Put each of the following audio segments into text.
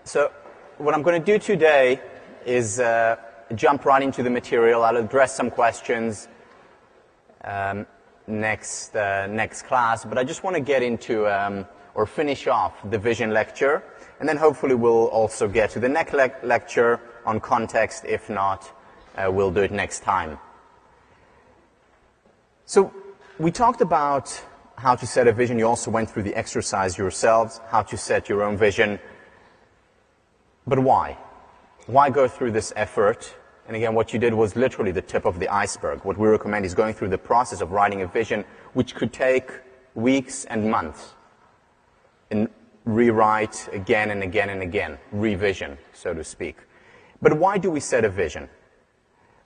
So what I'm going to do today is jump right into the material. I'll address some questions next class, but I just want to get into or finish off the vision lecture, and then hopefully we'll also get to the next lecture on context. If not, we'll do it next time. So we talked about how to set a vision. You also went through the exercise yourselves, how to set your own vision. But why? Why go through this effort? And again, what you did was literally the tip of the iceberg. What we recommend is going through the process of writing a vision, which could take weeks and months, and rewrite again and again and again, revision, so to speak. But why do we set a vision?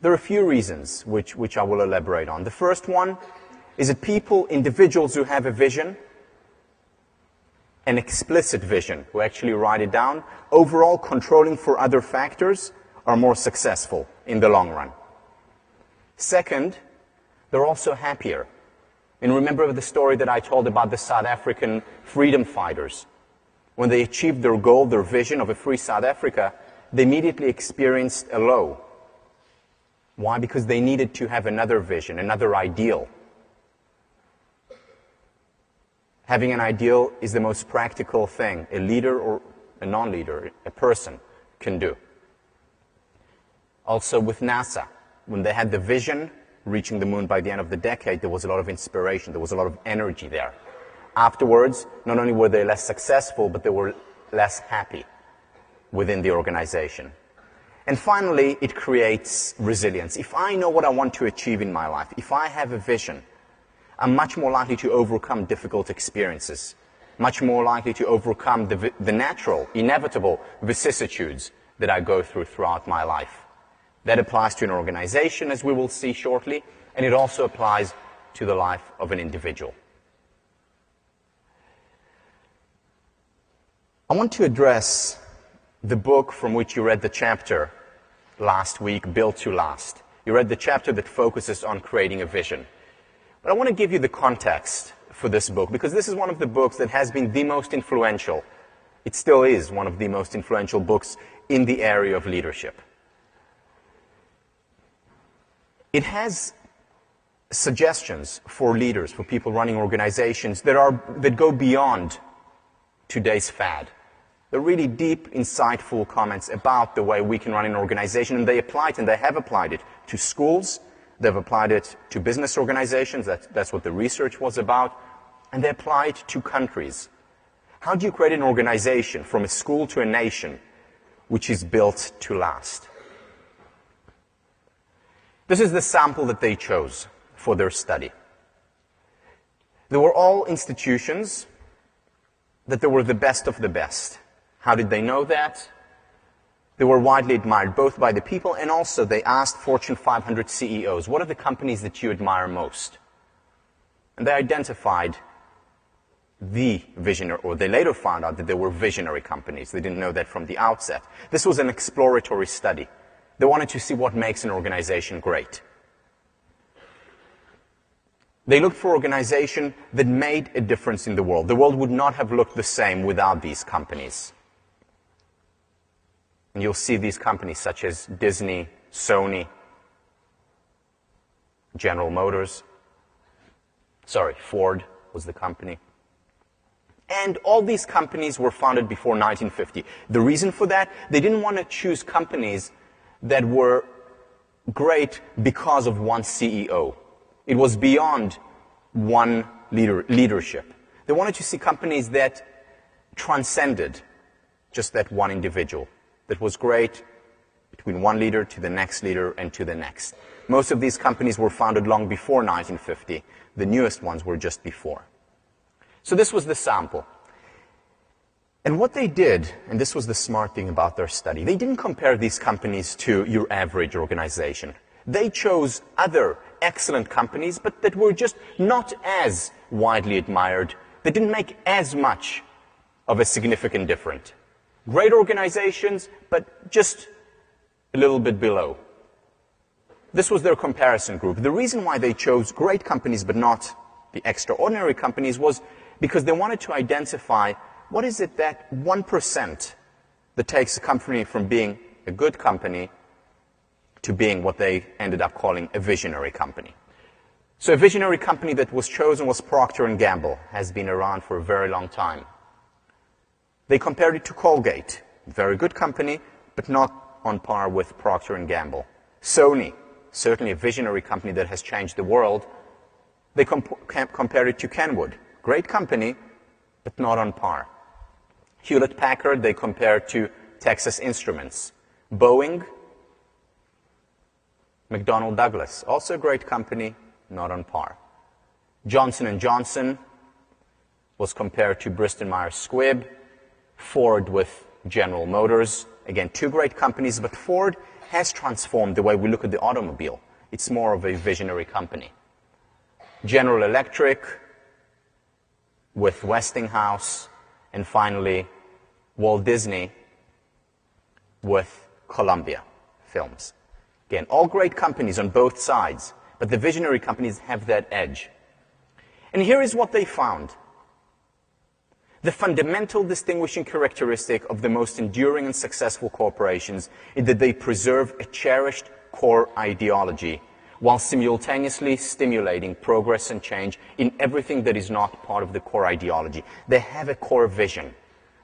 There are a few reasons which I will elaborate on. The first one is that people, individuals who have a vision, an explicit vision, who actually write it down, overall controlling for other factors, are more successful in the long run. Second, they're also happier. And remember the story that I told about the South African freedom fighters. When they achieved their goal, their vision of a free South Africa, they immediately experienced a low. Why? Because they needed to have another vision, another ideal. Having an ideal is the most practical thing a leader or a non-leader, a person, can do. Also with NASA, when they had the vision, reaching the moon by the end of the decade, there was a lot of inspiration, there was a lot of energy there. Afterwards, not only were they less successful, but they were less happy within the organization. And finally, it creates resilience. If I know what I want to achieve in my life, if I have a vision, I'm much more likely to overcome difficult experiences, much more likely to overcome the natural, inevitable vicissitudes that I go throughout my life. That applies to an organization, as we will see shortly, and it also applies to the life of an individual. I want to address the book from which you read the chapter last week, Built to Last. You read the chapter that focuses on creating a vision. But I want to give you the context for this book, because this is one of the books that has been the most influential. It still is one of the most influential books in the area of leadership. It has suggestions for leaders, for people running organizations that go beyond today's fad. They're really deep, insightful comments about the way we can run an organization, and they apply it, and they have applied it to schools. They've applied it to business organizations, that's what the research was about, and they apply it to countries. How do you create an organization from a school to a nation which is built to last? This is the sample that they chose for their study. They were all institutions that they were the best of the best. How did they know that? They were widely admired, both by the people, and also they asked Fortune 500 CEOs, what are the companies that you admire most? And they identified the visionary, or they later found out that they were visionary companies. They didn't know that from the outset. This was an exploratory study. They wanted to see what makes an organization great. They looked for an organization that made a difference in the world. The world would not have looked the same without these companies. And you'll see these companies such as Disney, Sony, General Motors. Ford was the company. And all these companies were founded before 1950. The reason for that, they didn't want to choose companies that were great because of one CEO. It was beyond one leadership. They wanted to see companies that transcended just that one individual. That was great between one leader to the next leader and to the next. Most of these companies were founded long before 1950. The newest ones were just before. So this was the sample. And what they did, and this was the smart thing about their study, they didn't compare these companies to your average organization. They chose other excellent companies, but that were just not as widely admired. They didn't make as much of a significant difference. Great organizations, but just a little bit below. This was their comparison group. The reason why they chose great companies but not the extraordinary companies was because they wanted to identify what is it that 1% that takes a company from being a good company to being what they ended up calling a visionary company. So a visionary company that was chosen was Procter & Gamble, has been around for a very long time. They compared it to Colgate, very good company, but not on par with Procter & Gamble. Sony, certainly a visionary company that has changed the world. They compared it to Kenwood, great company, but not on par. Hewlett-Packard, they compared to Texas Instruments. Boeing, McDonnell Douglas, also a great company, not on par. Johnson & Johnson was compared to Bristol-Myers Squibb. Ford with General Motors. Again, two great companies, but Ford has transformed the way we look at the automobile. It's more of a visionary company. General Electric with Westinghouse, and finally Walt Disney with Columbia Films. Again, all great companies on both sides, but the visionary companies have that edge. And here is what they found. The fundamental distinguishing characteristic of the most enduring and successful corporations is that they preserve a cherished core ideology while simultaneously stimulating progress and change in everything that is not part of the core ideology. They have a core vision.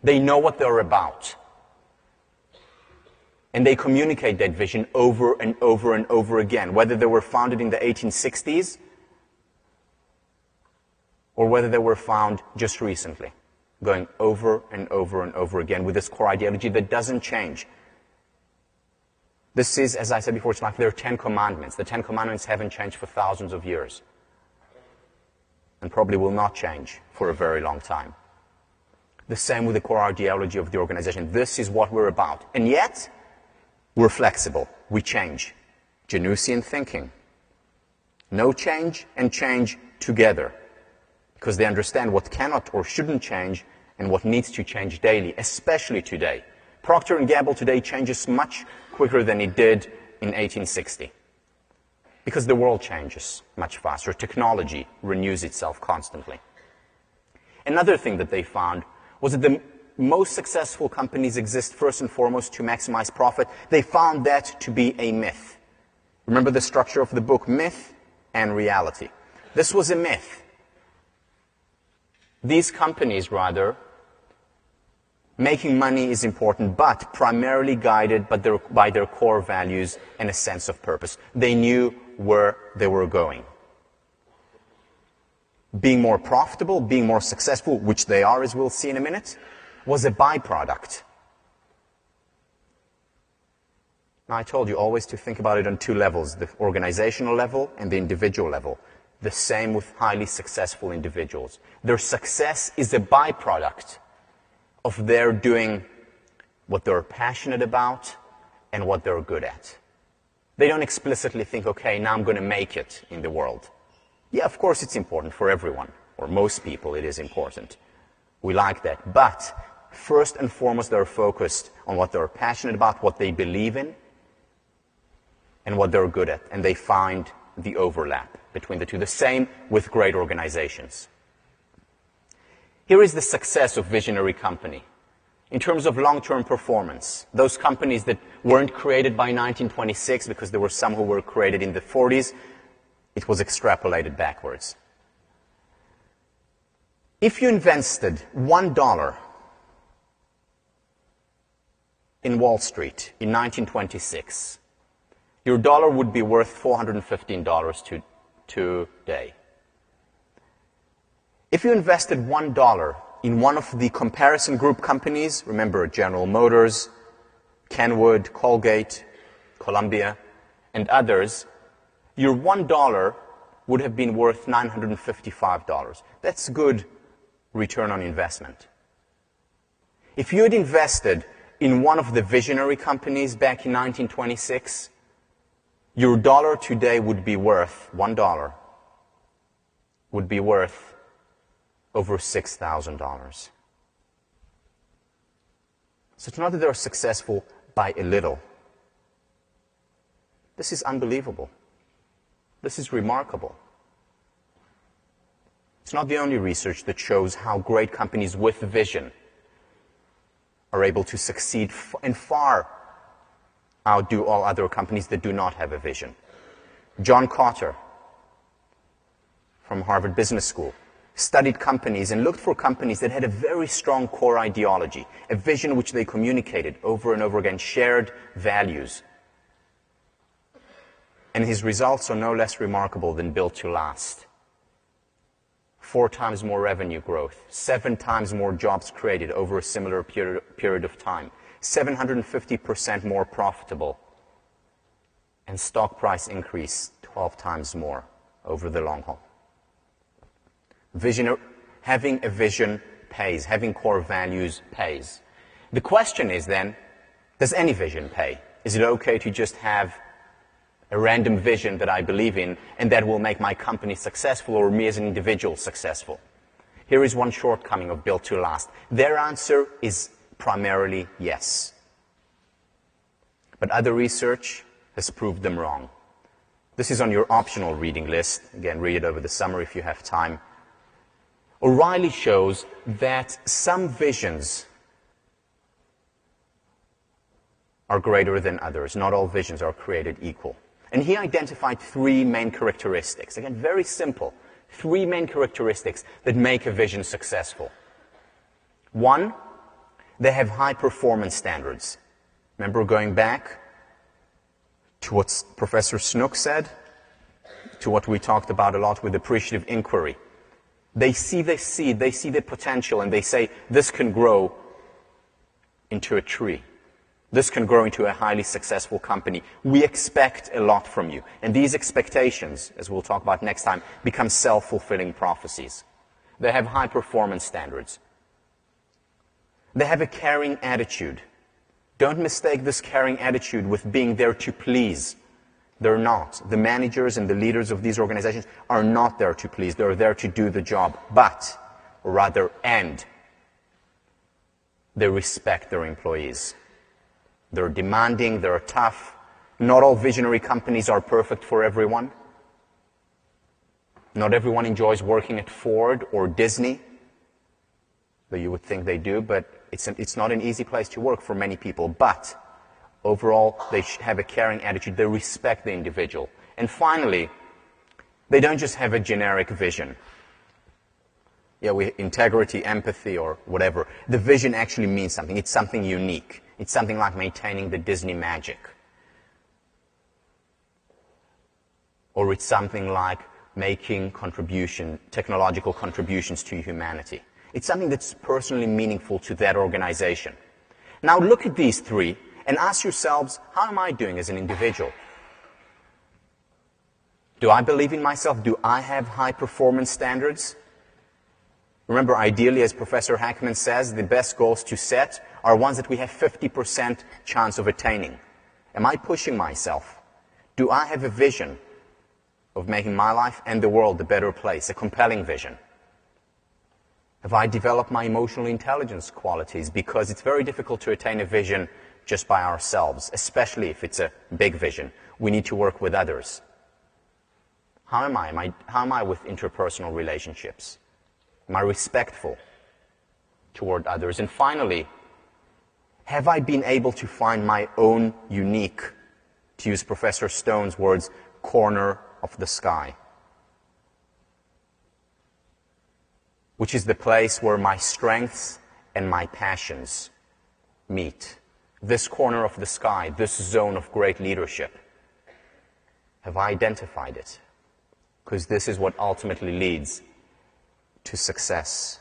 They know what they're about. And they communicate that vision over and over and over again, whether they were founded in the 1860s or whether they were found just recently, going over and over and over again with this core ideology that doesn't change. This is, as I said before, it's like there are 10 commandments. The 10 commandments haven't changed for thousands of years and probably will not change for a very long time. The same with the core ideology of the organization. This is what we're about. And yet, we're flexible. We change. Januszian thinking. No change and change together. Because they understand what cannot or shouldn't change and what needs to change daily, especially today. Procter & Gamble today changes much quicker than it did in 1860. Because the world changes much faster. Technology renews itself constantly. Another thing that they found was that the most successful companies exist first and foremost to maximize profit. They found that to be a myth. Remember the structure of the book, myth and reality. This was a myth. These companies, rather, making money is important, but primarily guided by their core values and a sense of purpose. They knew where they were going. Being more profitable, being more successful, which they are, as we'll see in a minute, was a byproduct. Now, I told you always to think about it on two levels, the organizational level and the individual level. The same with highly successful individuals. Their success is a byproduct of their doing what they're passionate about and what they're good at. They don't explicitly think, okay, now I'm going to make it in the world. Yeah, of course it's important for everyone, or most people it is important. We like that. But first and foremost, they're focused on what they're passionate about, what they believe in, and what they're good at. And they find the overlap between the two. The same with great organizations. Here is the success of visionary company. In terms of long-term performance, those companies that weren't created by 1926, because there were some who were created in the 40s, it was extrapolated backwards. If you invested $1 in Wall Street in 1926, your dollar would be worth $415 today. If you invested $1 in one of the comparison group companies, remember General Motors, Kenwood, Colgate, Columbia, and others, your $1 would have been worth $955. That's good return on investment. If you had invested in one of the visionary companies back in 1926, your dollar today would be worth, $1, would be worth over $6,000. So it's not that they're successful by a little. This is unbelievable. This is remarkable. It's not the only research that shows how great companies with vision are able to succeed and far outdo all other companies that do not have a vision. John Kotter from Harvard Business School studied companies and looked for companies that had a very strong core ideology, a vision which they communicated over and over again, shared values. And his results are no less remarkable than Built to Last. 4 times more revenue growth, 7 times more jobs created over a similar period of time, 750% more profitable, and stock price increase 12 times more over the long haul. Having a vision pays. Having core values pays. The question is then, does any vision pay? Is it okay to just have a random vision that I believe in and that will make my company successful or me as an individual successful? Here is one shortcoming of Built to Last. Their answer is primarily yes. But other research has proved them wrong. This is on your optional reading list. Again, read it over the summer if you have time. O'Reilly shows that some visions are greater than others. Not all visions are created equal. And he identified 3 main characteristics. Again, very simple. 3 main characteristics that make a vision successful. 1, they have high performance standards. Remember going back to what Professor Snook said, to what we talked about a lot with appreciative inquiry. They see the seed, they see the potential, and they say, this can grow into a tree. This can grow into a highly successful company. We expect a lot from you. And these expectations, as we'll talk about next time, become self-fulfilling prophecies. They have high performance standards. They have a caring attitude. Don't mistake this caring attitude with being there to please. They're not. The managers and the leaders of these organizations are not there to please. They're there to do the job. And they respect their employees. They're demanding, they're tough. Not all visionary companies are perfect for everyone. Not everyone enjoys working at Ford or Disney, though you would think they do, but it's not an easy place to work for many people. But overall, they have a caring attitude. They respect the individual. And finally, they don't just have a generic vision. Integrity, empathy, or whatever. The vision actually means something. It's something unique. It's something like maintaining the Disney magic. Or it's something like making technological contributions to humanity. It's something that's personally meaningful to that organization. Now look at these 3 and ask yourselves, how am I doing as an individual? Do I believe in myself? Do I have high performance standards? Remember, ideally, as Professor Hackman says, the best goals to set are ones that we have 50% chance of attaining. Am I pushing myself? Do I have a vision of making my life and the world a better place, a compelling vision? Have I developed my emotional intelligence qualities? Because it's very difficult to attain a vision just by ourselves, especially if it's a big vision. We need to work with others. How am I with interpersonal relationships? Am I respectful toward others? And finally, have I been able to find my own unique, to use Professor Stone's words, corner of the sky? Which is the place where my strengths and my passions meet. This corner of the sky, this zone of great leadership. Have I identified it? Because this is what ultimately leads to success.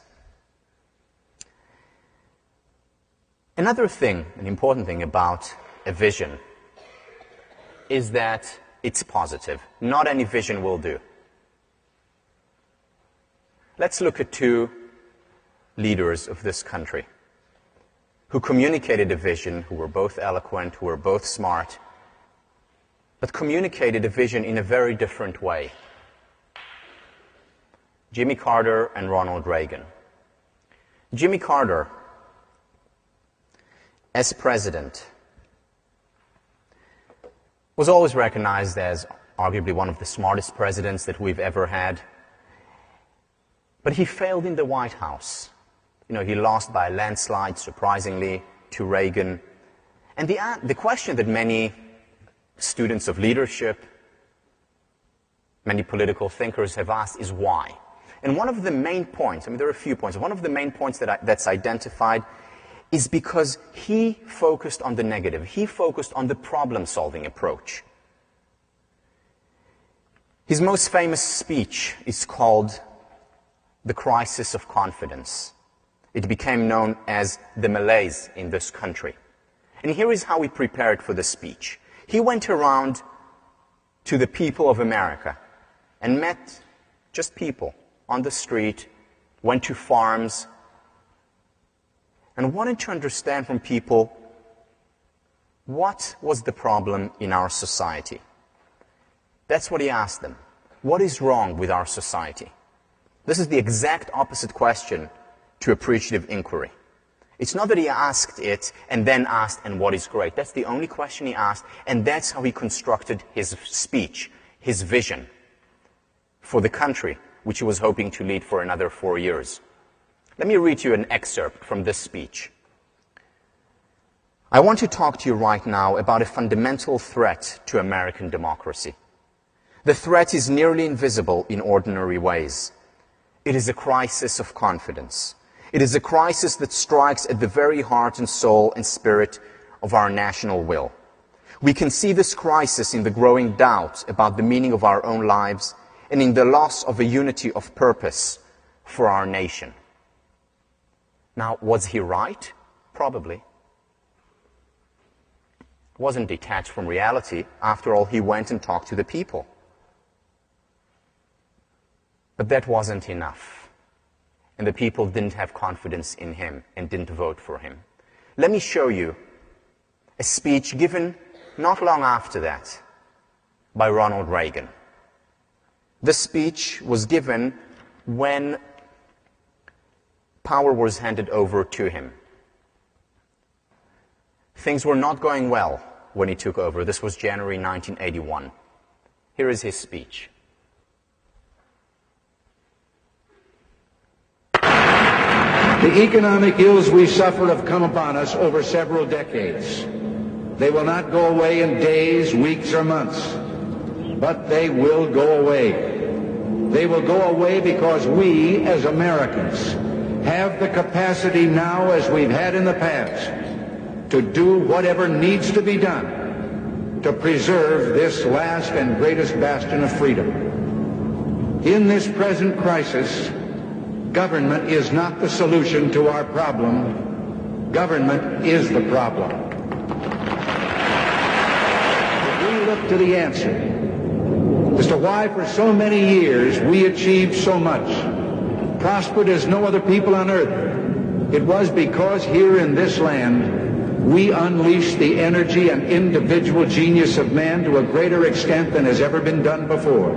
Another thing, an important thing about a vision is that it's positive. Not any vision will do. Let's look at 2 leaders of this country who communicated a vision, who were both eloquent, who were both smart, but communicated a vision in a very different way. Jimmy Carter and Ronald Reagan. Jimmy Carter, as president, was always recognized as arguably one of the smartest presidents that we've ever had. But he failed in the White House. He lost by a landslide, surprisingly. to Reagan. And the question that many students of leadership, many political thinkers have asked is why? And one of the main points, I mean, there are a few points. One of the main points that's identified is because he focused on the negative. He focused on the problem-solving approach. His most famous speech is called The Crisis of Confidence. It became known as the malaise in this country. And here is how he prepared for the speech. He went around to the people of America and met just people on the street, went to farms, and wanted to understand from people what was the problem in our society. That's what he asked them. What is wrong with our society? This is the exact opposite question to appreciative inquiry. It's not that he asked it and then asked, and what is great? That's the only question he asked, and that's how he constructed his speech, his vision for the country, which he was hoping to lead for another 4 years. Let me read you an excerpt from this speech. I want to talk to you right now about a fundamental threat to American democracy. The threat is nearly invisible in ordinary ways. It is a crisis of confidence. It is a crisis that strikes at the very heart and soul and spirit of our national will. We can see this crisis in the growing doubt about the meaning of our own lives and in the loss of a unity of purpose for our nation. Now, was he right? Probably. Wasn't detached from reality. After all, he went and talked to the people. But that wasn't enough. And the people didn't have confidence in him and didn't vote for him. Let me show you a speech given not long after that by Ronald Reagan. This speech was given when power was handed over to him. Things were not going well when he took over. This was January 1981. Here is his speech. The economic ills we suffer have come upon us over several decades. They will not go away in days, weeks, or months, but they will go away. They will go away because we, as Americans, have the capacity now, as we've had in the past, to do whatever needs to be done to preserve this last and greatest bastion of freedom. In this present crisis, government is not the solution to our problem. Government is the problem. If we look to the answer as to why for so many years we achieved so much, prospered as no other people on earth, it was because here in this land we unleashed the energy and individual genius of man to a greater extent than has ever been done before.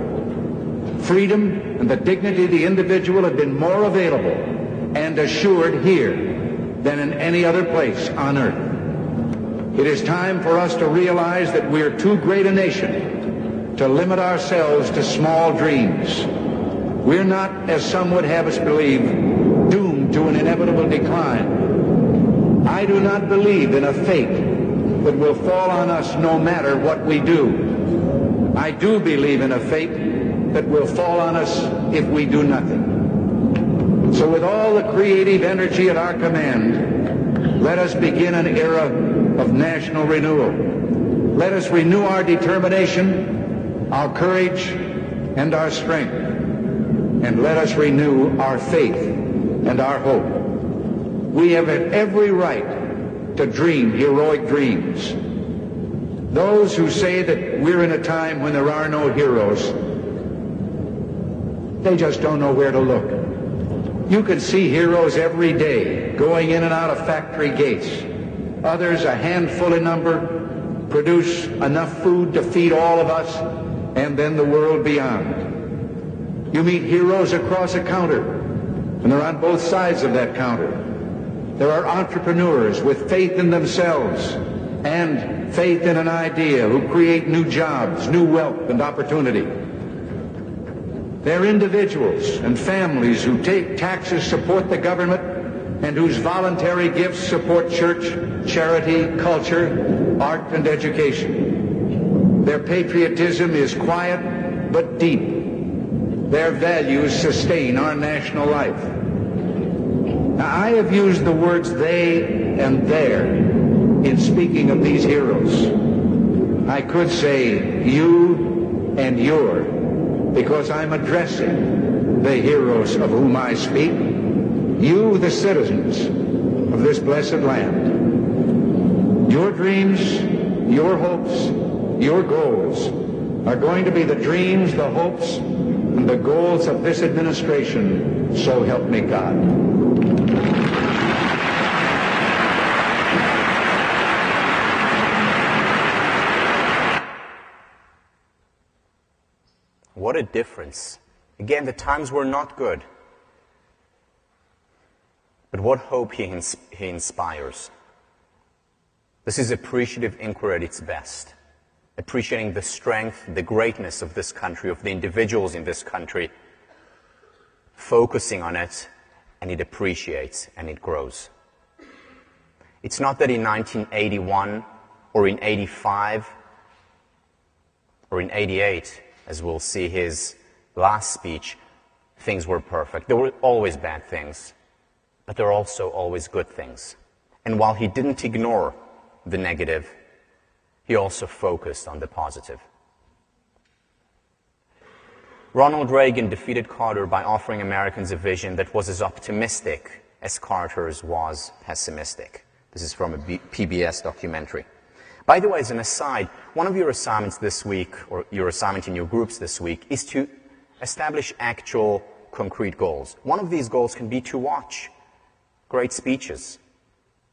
Freedom and the dignity of the individual have been more available and assured here than in any other place on earth. It is time for us to realize that we're too great a nation to limit ourselves to small dreams. We're not, as some would have us believe, doomed to an inevitable decline. I do not believe in a fate that will fall on us no matter what we do. I do believe in a fate that will fall on us if we do nothing. So with all the creative energy at our command, let us begin an era of national renewal. Let us renew our determination, our courage, and our strength. And let us renew our faith and our hope. We have every right to dream heroic dreams. Those who say that we're in a time when there are no heroes, they just don't know where to look. You can see heroes every day going in and out of factory gates. Others, a handful in number, produce enough food to feed all of us and then the world beyond. You meet heroes across a counter, and they're on both sides of that counter. There are entrepreneurs with faith in themselves and faith in an idea who create new jobs, new wealth, and opportunity. There are individuals and families who take taxes, support the government, and whose voluntary gifts support church, charity, culture, art, and education. Their patriotism is quiet but deep. Their values sustain our national life. Now, I have used the words they and their in speaking of these heroes. I could say you and your, because I'm addressing the heroes of whom I speak, you, the citizens of this blessed land. Your dreams, your hopes, your goals are going to be the dreams, the hopes, and the goals of this administration, so help me God. What a difference. Again, the times were not good. But what hope he inspires. This is appreciative inquiry at its best. Appreciating the strength, the greatness of this country, of the individuals in this country, focusing on it, and it appreciates and it grows. It's not that in 1981 or in 85 or in 88, as we'll see his last speech, things were perfect. There were always bad things, but there are also always good things. And while he didn't ignore the negative, he also focused on the positive. Ronald Reagan defeated Carter by offering Americans a vision that was as optimistic as Carter's was pessimistic. This is from a PBS documentary. By the way, as an aside, one of your assignments this week, or your assignment in your groups this week, is to establish actual concrete goals. One of these goals can be to watch great speeches.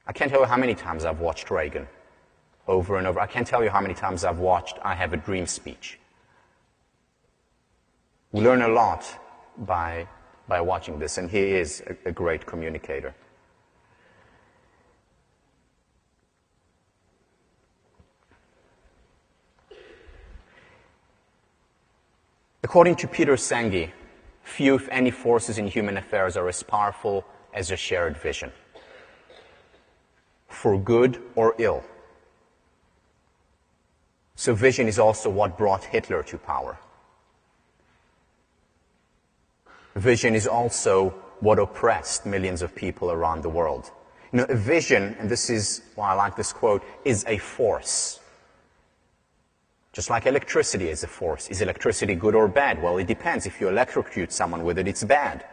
I can't tell you how many times I've watched Reagan over and over. I can't tell you how many times I've watched I Have a Dream speech. We learn a lot by watching this, and he is a great communicator. According to Peter Senge, few, if any, forces in human affairs are as powerful as a shared vision, for good or ill. So vision is also what brought Hitler to power. Vision is also what oppressed millions of people around the world. You know, a vision, and this is why I like this quote, is a force. Just like electricity is a force. Is electricity good or bad? Well, it depends. If you electrocute someone with it, it's bad.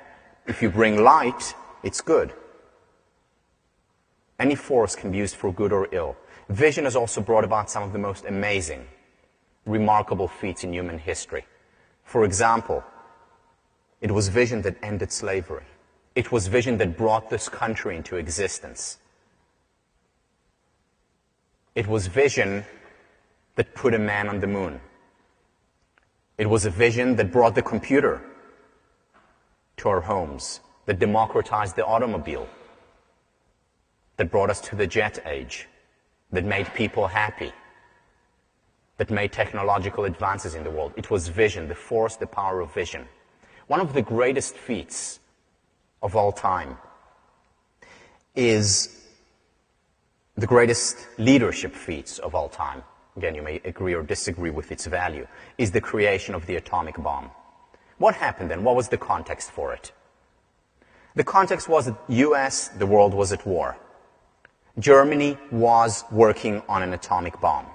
If you bring light, it's good. Any force can be used for good or ill. Vision has also brought about some of the most amazing, remarkable feats in human history. For example, it was vision that ended slavery. It was vision that brought this country into existence. It was vision that put a man on the moon. It was a vision that brought the computer to our homes, that democratized the automobile, that brought us to the jet age, that made people happy, that made technological advances in the world. It was vision, the force, the power of vision. One of the greatest feats of all time is the greatest leadership feats of all time. Again, you may agree or disagree with its value, is the creation of the atomic bomb. What happened then? What was the context for it? The context was that the US, the world was at war. Germany was working on an atomic bomb.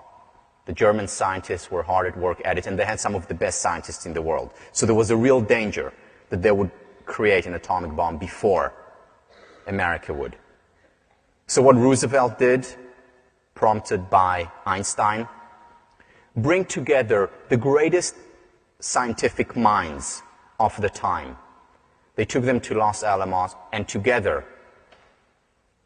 The German scientists were hard at work at it, and they had some of the best scientists in the world. So there was a real danger that they would create an atomic bomb before America would. So what Roosevelt did, prompted by Einstein, bring together the greatest scientific minds of the time. They took them to Los Alamos, and together,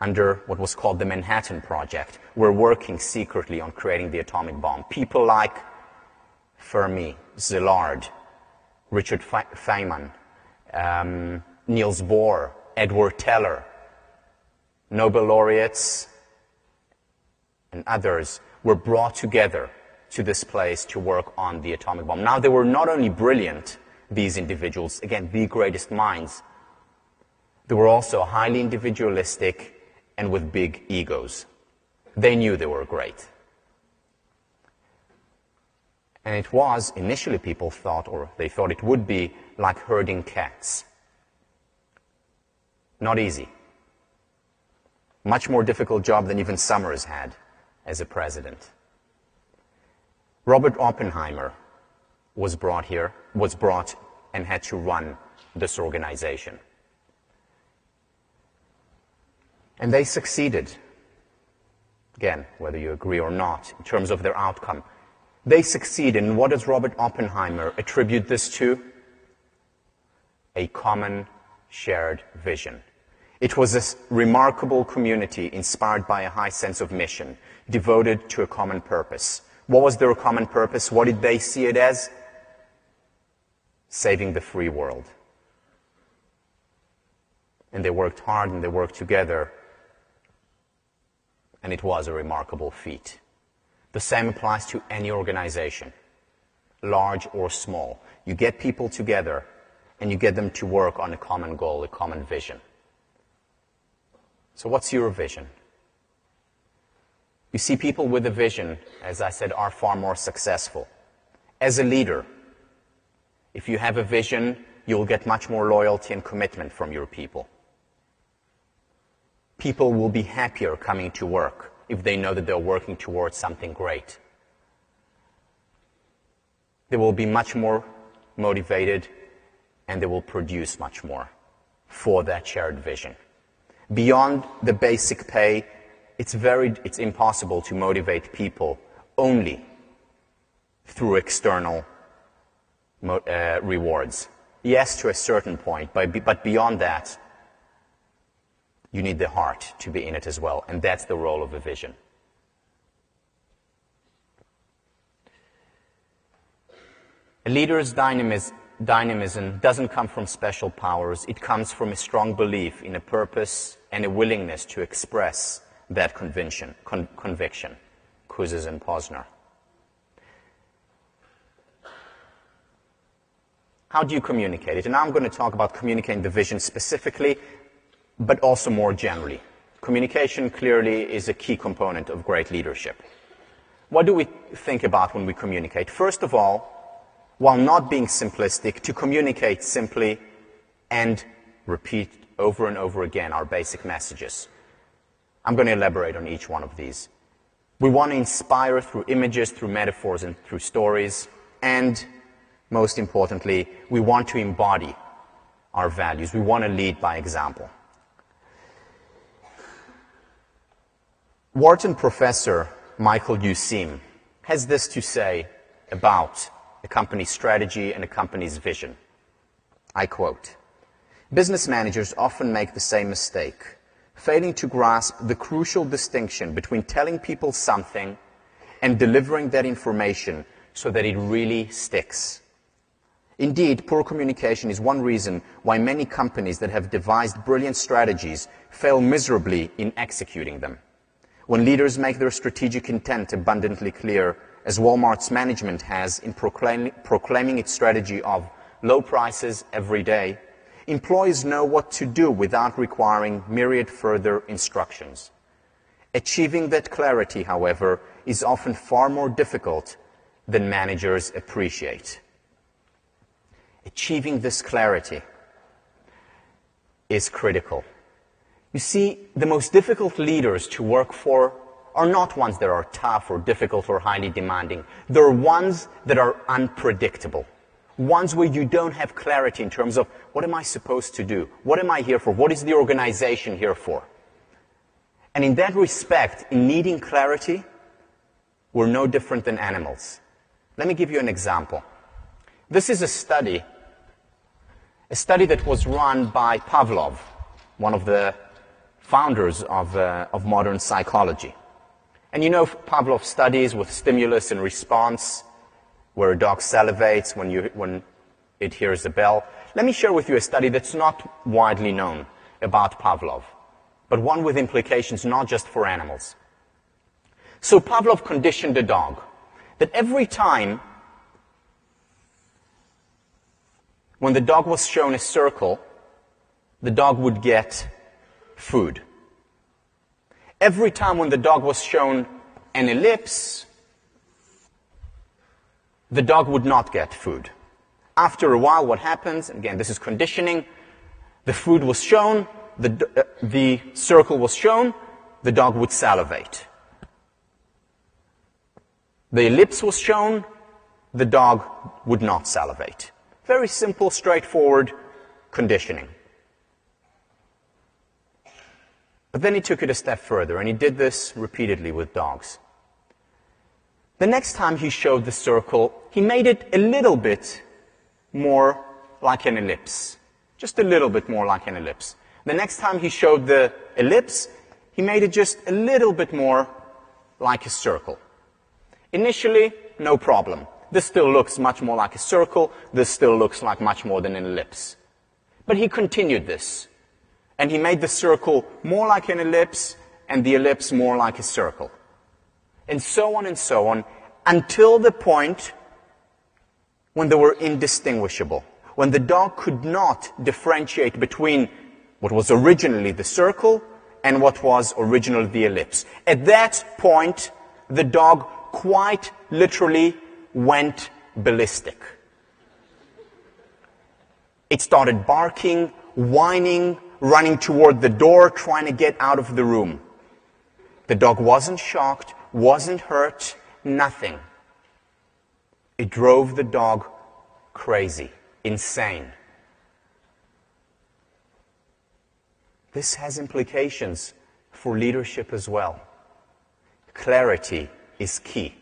under what was called the Manhattan Project, were working secretly on creating the atomic bomb. People like Fermi, Szilard, Richard Feynman, Niels Bohr, Edward Teller, Nobel laureates, and others were brought together to this place to work on the atomic bomb. Now, they were not only brilliant, these individuals, again, the greatest minds, They were also highly individualistic and with big egos. They knew they were great. And it was, initially people thought, or they thought it would be like herding cats. Not easy. Much more difficult job than even Summers had as a president. Robert Oppenheimer was brought and had to run this organization. And they succeeded. Again, whether you agree or not, in terms of their outcome. They succeeded. And what does Robert Oppenheimer attribute this to? A common shared vision. It was a remarkable community inspired by a high sense of mission, devoted to a common purpose. What was their common purpose? What did they see it as? Saving the free world. And they worked hard and they worked together. And it was a remarkable feat. The same applies to any organization, large or small. You get people together and you get them to work on a common goal, a common vision. So what's your vision? You see, people with a vision, as I said, are far more successful. As a leader, if you have a vision, you'll get much more loyalty and commitment from your people. People will be happier coming to work if they know that they're working towards something great. They will be much more motivated and they will produce much more for that shared vision. Beyond the basic pay, it's impossible to motivate people only through external rewards. Yes, to a certain point, but beyond that, you need the heart to be in it as well, and that's the role of a vision. A leader's dynamism doesn't come from special powers. It comes from a strong belief in a purpose and a willingness to express that conviction. Cousins and Posner. How do you communicate it? And now I'm going to talk about communicating the vision specifically, but also more generally. Communication clearly is a key component of great leadership. What do we think about when we communicate? First of all, while not being simplistic, to communicate simply and repeat over and over again our basic messages. I'm going to elaborate on each one of these. We want to inspire through images, through metaphors, and through stories. And most importantly, we want to embody our values. We want to lead by example. Wharton professor Michael Useem has this to say about a company's strategy and a company's vision. I quote, "Business managers often make the same mistake, failing to grasp the crucial distinction between telling people something and delivering that information so that it really sticks. Indeed, poor communication is one reason why many companies that have devised brilliant strategies fail miserably in executing them. When leaders make their strategic intent abundantly clear, as Walmart's management has in proclaiming its strategy of low prices every day, employees know what to do without requiring myriad further instructions. Achieving that clarity, however, is often far more difficult than managers appreciate." Achieving this clarity is critical. You see, the most difficult leaders to work for are not ones that are tough or difficult or highly demanding. They're ones that are unpredictable. Ones where you don't have clarity in terms of, what am I supposed to do? What am I here for? What is the organization here for? And in that respect, in needing clarity, we're no different than animals. Let me give you an example. This is a study that was run by Pavlov, one of the founders of modern psychology. And you know Pavlov studies with stimulus and response, where a dog salivates when it hears a bell. Let me share with you a study that's not widely known about Pavlov, but one with implications not just for animals. So Pavlov conditioned a dog that every time when the dog was shown a circle, the dog would get food. Every time when the dog was shown an ellipse, the dog would not get food. After a while, what happens, again, this is conditioning, the food was shown, the circle was shown, the dog would salivate. The ellipse was shown, the dog would not salivate. Very simple, straightforward conditioning. But then he took it a step further, and he did this repeatedly with dogs. The next time he showed the circle, he made it a little bit more like an ellipse. Just a little bit more like an ellipse. The next time he showed the ellipse, he made it just a little bit more like a circle. Initially, no problem. This still looks much more like a circle. This still looks like much more than an ellipse. But he continued this. And he made the circle more like an ellipse and the ellipse more like a circle. And so on, until the point when they were indistinguishable. When the dog could not differentiate between what was originally the circle and what was originally the ellipse. At that point, the dog quite literally went ballistic. It started barking, whining, running toward the door, trying to get out of the room. The dog wasn't shocked, wasn't hurt, nothing. It drove the dog crazy, insane. This has implications for leadership as well. Clarity is key.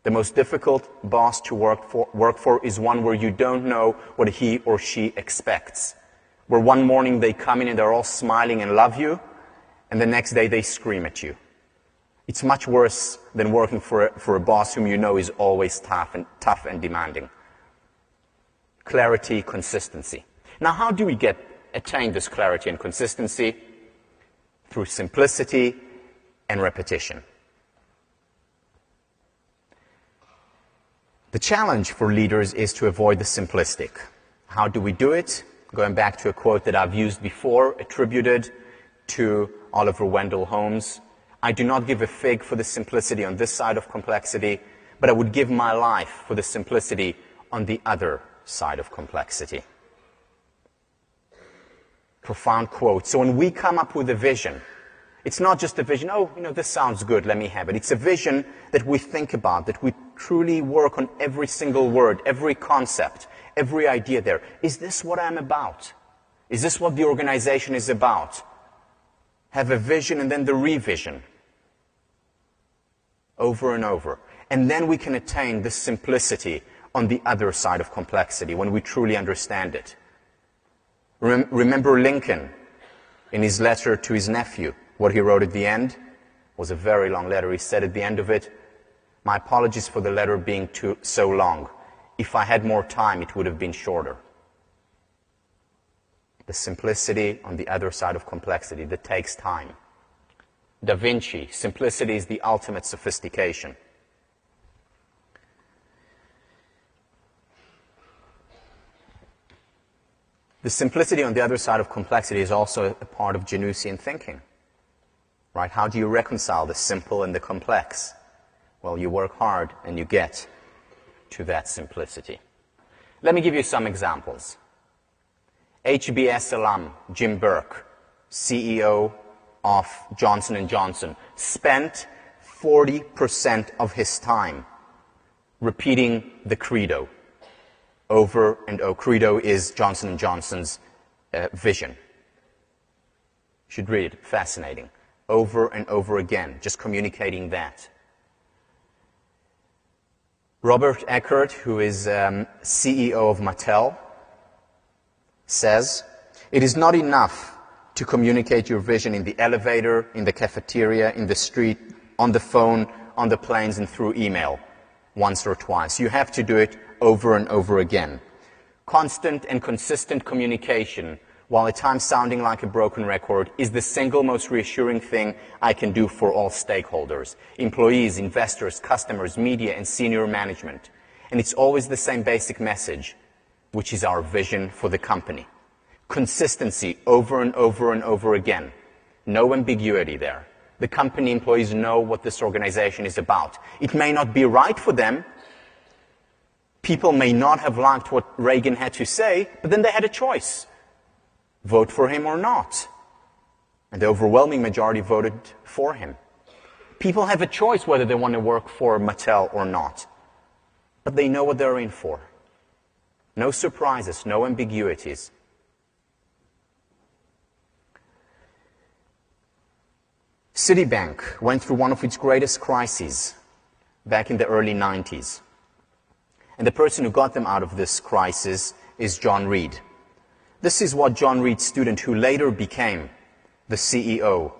The most difficult boss to work for is one where you don't know what he or she expects. Where one morning they come in and they're all smiling and love you, and the next day they scream at you. It's much worse than working for a boss whom you know is always tough and demanding. Clarity, consistency. Now, how do we attain this clarity and consistency? Through simplicity and repetition. The challenge for leaders is to avoid the simplistic. How do we do it? Going back to a quote that I've used before, attributed to Oliver Wendell Holmes. I do not give a fig for the simplicity on this side of complexity, but I would give my life for the simplicity on the other side of complexity. Profound quote. So when we come up with a vision, it's not just a vision, oh, this sounds good, let me have it. It's a vision that we think about, that we truly work on every single word, every concept, every idea there. Is this what I'm about? Is this what the organization is about? Have a vision and then the revision. Over and over. And then we can attain this simplicity on the other side of complexity, when we truly understand it. Remember Lincoln, in his letter to his nephew, what he wrote at the end was a very long letter. He said at the end of it, "My apologies for the letter being so long. If I had more time, it would have been shorter." The simplicity on the other side of complexity that takes time. Da Vinci, simplicity is the ultimate sophistication. The simplicity on the other side of complexity is also a part of Janusian thinking. Right? How do you reconcile the simple and the complex? Well, you work hard and you get to that simplicity. Let me give you some examples. HBS alum Jim Burke, CEO of Johnson & Johnson, spent 40% of his time repeating the credo over and over. Credo is Johnson & Johnson's vision. You should read it. Fascinating. Over and over again, just communicating that. Robert Eckert, who is CEO of Mattel, says, "It is not enough to communicate your vision in the elevator, in the cafeteria, in the street, on the phone, on the planes, and through email once or twice. You have to do it over and over again. Constant and consistent communication, while at times sounding like a broken record, is the single most reassuring thing I can do for all stakeholders, employees, investors, customers, media, and senior management. And it's always the same basic message, which is our vision for the company. Consistency over and over and over again. No ambiguity there. The company employees know what this organization is about. It may not be right for them. People may not have liked what Reagan had to say, but then they had a choice. Vote for him or not. And the overwhelming majority voted for him. People have a choice whether they want to work for Mattel or not. But they know what they're in for. No surprises, no ambiguities. Citibank went through one of its greatest crises back in the early 90s. And the person who got them out of this crisis is John Reed. This is what John Reed's student, who later became the CEO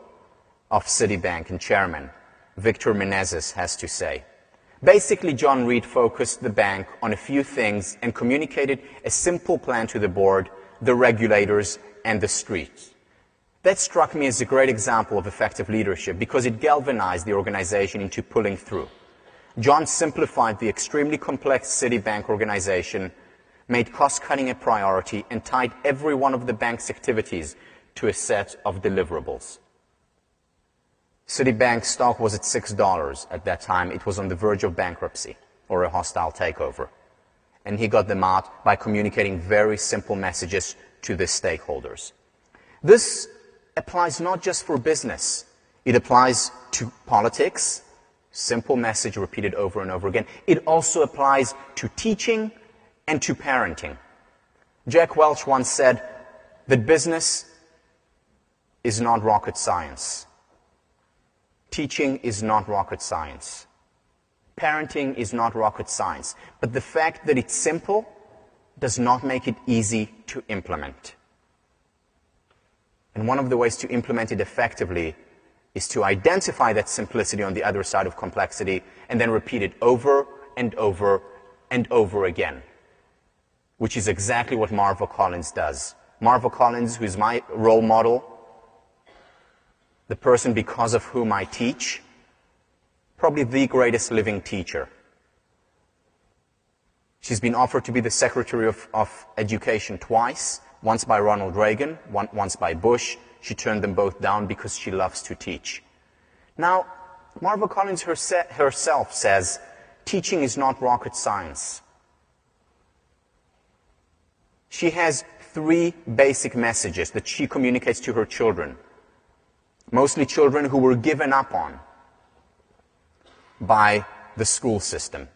of Citibank and chairman, Victor Menezes, has to say. Basically, John Reed focused the bank on a few things and communicated a simple plan to the board, the regulators, and the street. That struck me as a great example of effective leadership because it galvanized the organization into pulling through. John simplified the extremely complex Citibank organization, made cost-cutting a priority, and tied every one of the bank's activities to a set of deliverables. Citibank stock was at $6 at that time. It was on the verge of bankruptcy or a hostile takeover. And he got them out by communicating very simple messages to the stakeholders. This applies not just for business. It applies to politics. Simple message repeated over and over again. It also applies to teaching and to parenting. Jack Welch once said that business is not rocket science. Teaching is not rocket science. Parenting is not rocket science. But the fact that it's simple does not make it easy to implement. And one of the ways to implement it effectively is to identify that simplicity on the other side of complexity and then repeat it over and over and over again, which is exactly what Marva Collins does. Marva Collins, who is my role model, the person because of whom I teach, probably the greatest living teacher. She's been offered to be the Secretary of Education twice, once by Ronald Reagan, once by Bush. She turned them both down because she loves to teach. Now, Marva Collins herself says, teaching is not rocket science. She has 3 basic messages that she communicates to her children, mostly children who were given up on by the school system,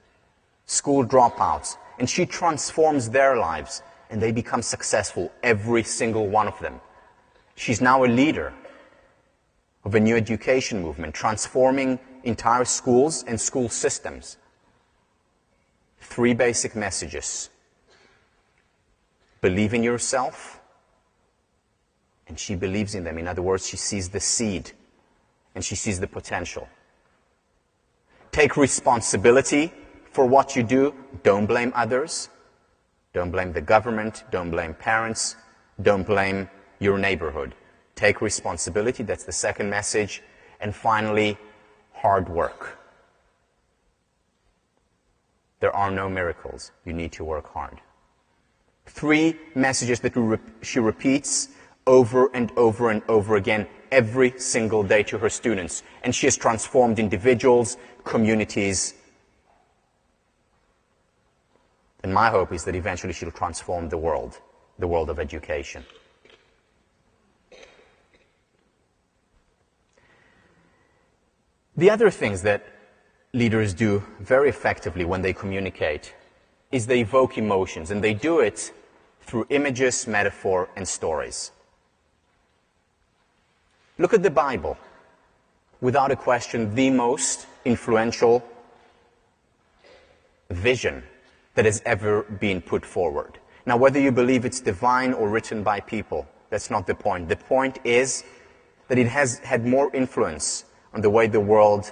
school dropouts, and she transforms their lives, and they become successful, every single one of them. She's now a leader of a new education movement, transforming entire schools and school systems. 3 basic messages. Believe in yourself, and she believes in them. In other words, she sees the seed, and she sees the potential. Take responsibility for what you do. Don't blame others. Don't blame the government. Don't blame parents. Don't blame your neighborhood. Take responsibility. That's the second message. And finally, hard work. There are no miracles. You need to work hard. 3 messages that she repeats over and over and over again every single day to her students. And she has transformed individuals, communities. And my hope is that eventually she'll transform the world of education. The other things that leaders do very effectively when they communicate is they evoke emotions, and they do it through images, metaphor, and stories. Look at the Bible. Without a question, the most influential vision that has ever been put forward. Now, whether you believe it's divine or written by people, that's not the point. The point is that it has had more influence on the way the world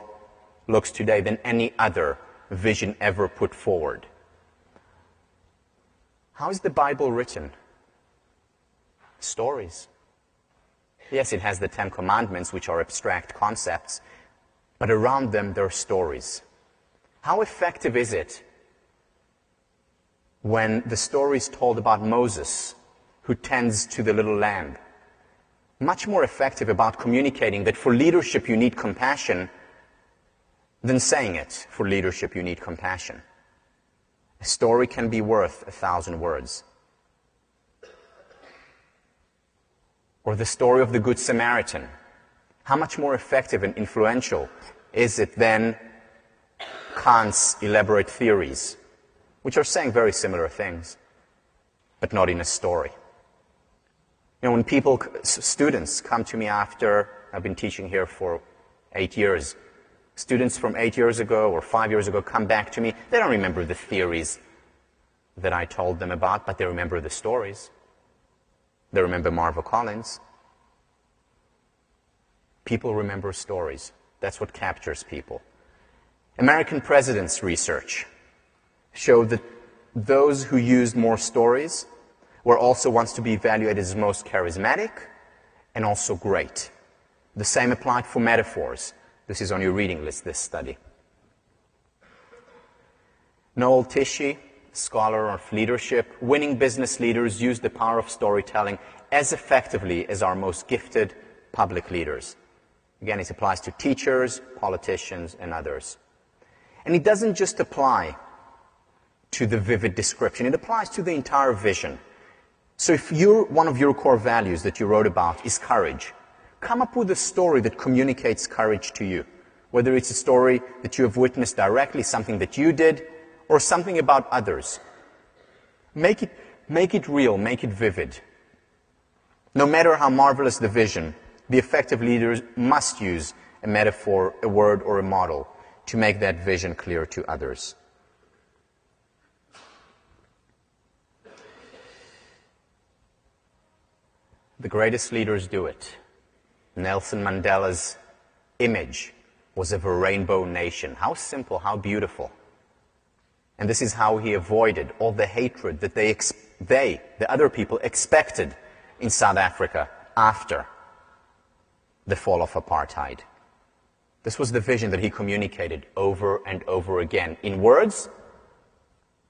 looks today than any other vision ever put forward. How is the Bible written? Stories. Yes, it has the 10 Commandments, which are abstract concepts, but around them there are stories. How effective is it when the story is told about Moses, who tends to the little lamb. Much more effective about communicating that for leadership you need compassion than saying it, for leadership you need compassion. A story can be worth 1,000 words. Or the story of the Good Samaritan. How much more effective and influential is it than Kant's elaborate theories, which are saying very similar things, but not in a story? You know, when students come to me after, I've been teaching here for 8 years, students from 8 years ago or 5 years ago come back to me, they don't remember the theories that I told them about, but they remember the stories. They remember Marvel Collins. People remember stories. That's what captures people. American presidents' research showed that those who used more stories were also ones to be evaluated as most charismatic and also great. The same applied for metaphors. This is on your reading list, this study. Noel Tichy, scholar of leadership, winning business leaders use the power of storytelling as effectively as our most gifted public leaders. Again, it applies to teachers, politicians, and others. And it doesn't just apply to the vivid description, it applies to the entire vision. So if one of your core values that you wrote about is courage, come up with a story that communicates courage to you, whether it's a story that you have witnessed directly, something that you did, or something about others. Make it real, make it vivid. No matter how marvelous the vision, the effective leaders must use a metaphor, a word, or a model to make that vision clear to others. The greatest leaders do it. Nelson Mandela's image was of a rainbow nation. How simple, how beautiful. And this is how he avoided all the hatred that the other people, expected in South Africa after the fall of apartheid. This was the vision that he communicated over and over again, in words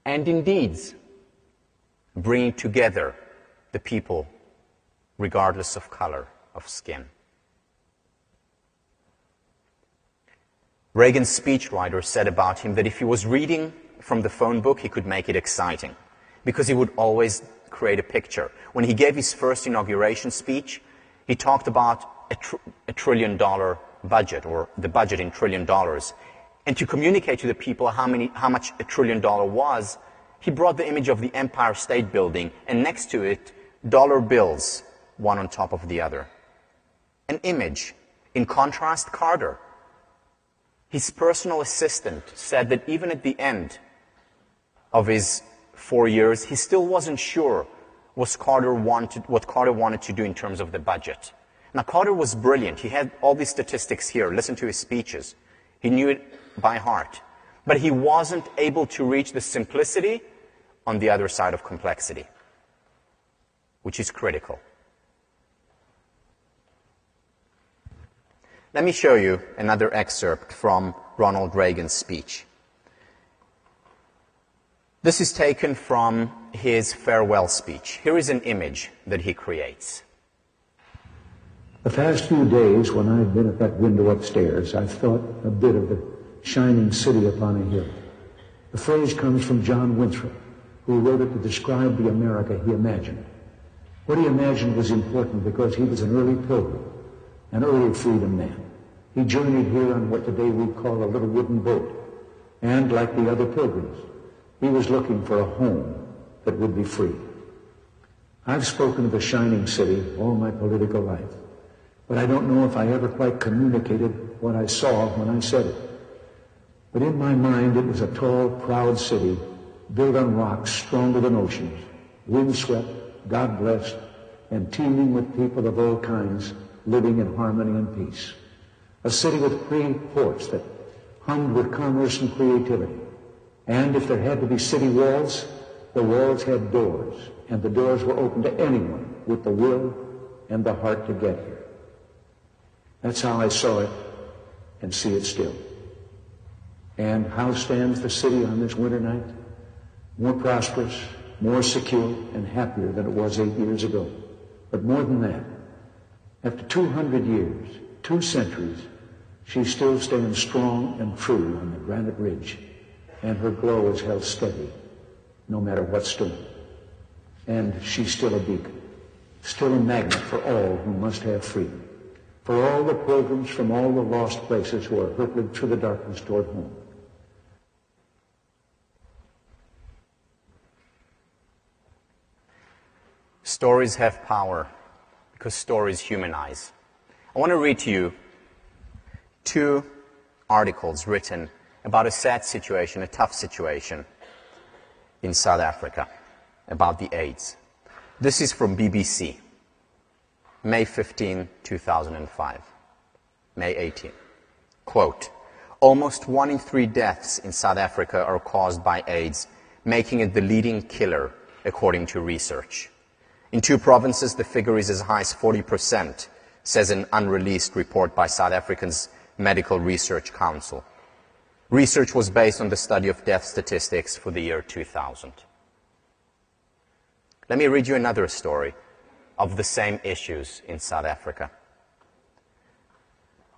and in deeds, bringing together the people regardless of color of skin. Reagan's speechwriter said about him that if he was reading from the phone book, he could make it exciting, because he would always create a picture. When he gave his first inauguration speech, he talked about a $1 trillion budget, or the budget in $1 trillion. And to communicate to the people how much $1 trillion was, he brought the image of the Empire State Building, and next to it, dollar bills, one on top of the other. An image. In contrast, Carter, his personal assistant, said that even at the end of his 4 years, he still wasn't sure what Carter wanted to do in terms of the budget. Now, Carter was brilliant. He had all these statistics here. Listen to his speeches. He knew it by heart. But he wasn't able to reach the simplicity on the other side of complexity, which is critical. Let me show you another excerpt from Ronald Reagan's speech. This is taken from his farewell speech. Here is an image that he creates. The past few days, when I've been at that window upstairs, I've thought a bit of the shining city upon a hill. The phrase comes from John Winthrop, who wrote it to describe the America he imagined. What he imagined was important because he was an early pilgrim, an early freedom man. He journeyed here on what today we call a little wooden boat, and like the other pilgrims, he was looking for a home that would be free. I've spoken of a shining city all my political life, but I don't know if I ever quite communicated what I saw when I said it. But in my mind, it was a tall, proud city built on rocks stronger than oceans, windswept, God-blessed, and teeming with people of all kinds living in harmony and peace. A city with free ports that hummed with commerce and creativity. And if there had to be city walls, the walls had doors, and the doors were open to anyone with the will and the heart to get here. That's how I saw it and see it still. And how stands the city on this winter night? More prosperous, more secure and happier than it was 8 years ago. But more than that, after 200 years, 2 centuries, she still stands strong and true on the granite ridge, and her glow is held steady, no matter what storm. And she's still a beacon, still a magnet for all who must have freedom, for all the pilgrims from all the lost places who are hurtling through the darkness toward home. Stories have power because stories humanize. I want to read to you 2 articles written about a sad situation, a tough situation in South Africa about the AIDS. This is from BBC, May 15, 2005. May 18. Quote, almost 1 in 3 deaths in South Africa are caused by AIDS, making it the leading killer, according to research. In 2 provinces, the figure is as high as 40%, says an unreleased report by South Africa's Medical Research Council. Research was based on the study of death statistics for the year 2000. Let me read you another story of the same issues in South Africa.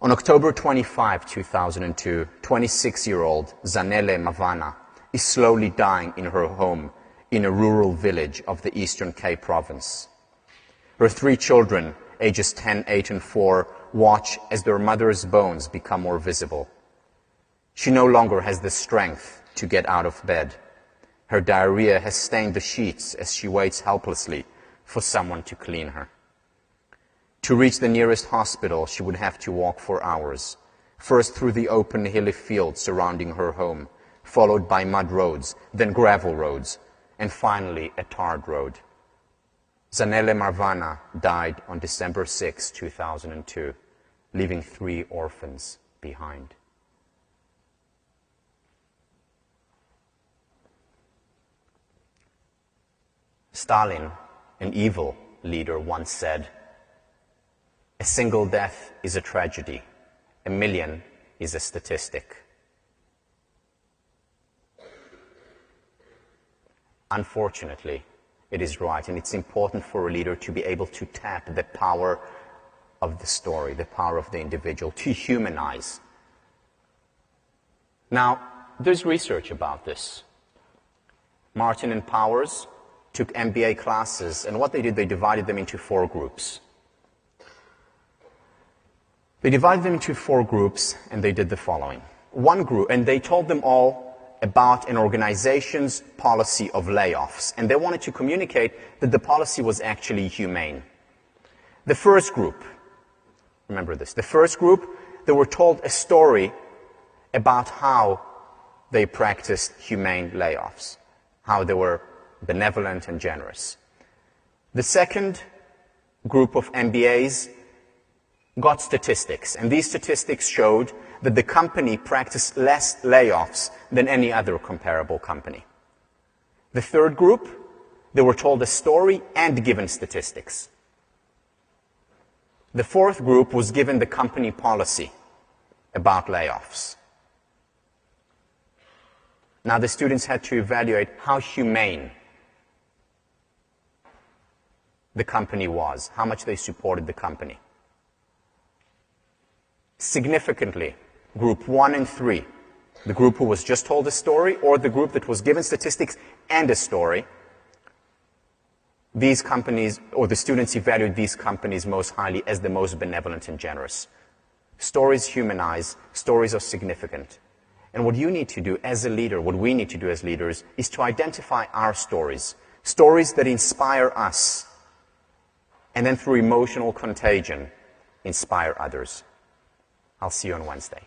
On October 25, 2002, 26-year-old Zanele Mavana is slowly dying in her home in a rural village of the Eastern Cape province. Her 3 children, ages 10, 8, and 4, watch as their mother's bones become more visible. She no longer has the strength to get out of bed. Her diarrhea has stained the sheets as she waits helplessly for someone to clean her. To reach the nearest hospital, she would have to walk for hours, first through the open hilly fields surrounding her home, followed by mud roads, then gravel roads, and finally a tarred road. Zanele Marvana died on December 6, 2002, leaving 3 orphans behind. Stalin, an evil leader, once said, a single death is a tragedy, a million is a statistic. Unfortunately, it is right, and it's important for a leader to be able to tap the power of the story, the power of the individual, to humanize. Now, there's research about this. Martin and Powers took MBA classes, and what they did, they divided them into 4 groups. They divided them into 4 groups, and they did the following. One group, and they told them all about an organization's policy of layoffs, and they wanted to communicate that the policy was actually humane. The first group, remember this, the first group, they were told a story about how they practiced humane layoffs, how they were benevolent and generous. The second group of MBAs got statistics, and these statistics showed that the company practiced less layoffs than any other comparable company. The third group, they were told a story and given statistics. The fourth group was given the company policy about layoffs. Now the students had to evaluate how humane the company was, how much they supported the company. Significantly, group 1 and 3, the group who was just told a story or the group that was given statistics and a story, these companies, or the students evaluated these companies most highly as the most benevolent and generous. Stories humanize, stories are significant. And what you need to do as a leader, what we need to do as leaders, is to identify our stories, stories that inspire us, and then through emotional contagion, inspire others. I'll see you on Wednesday.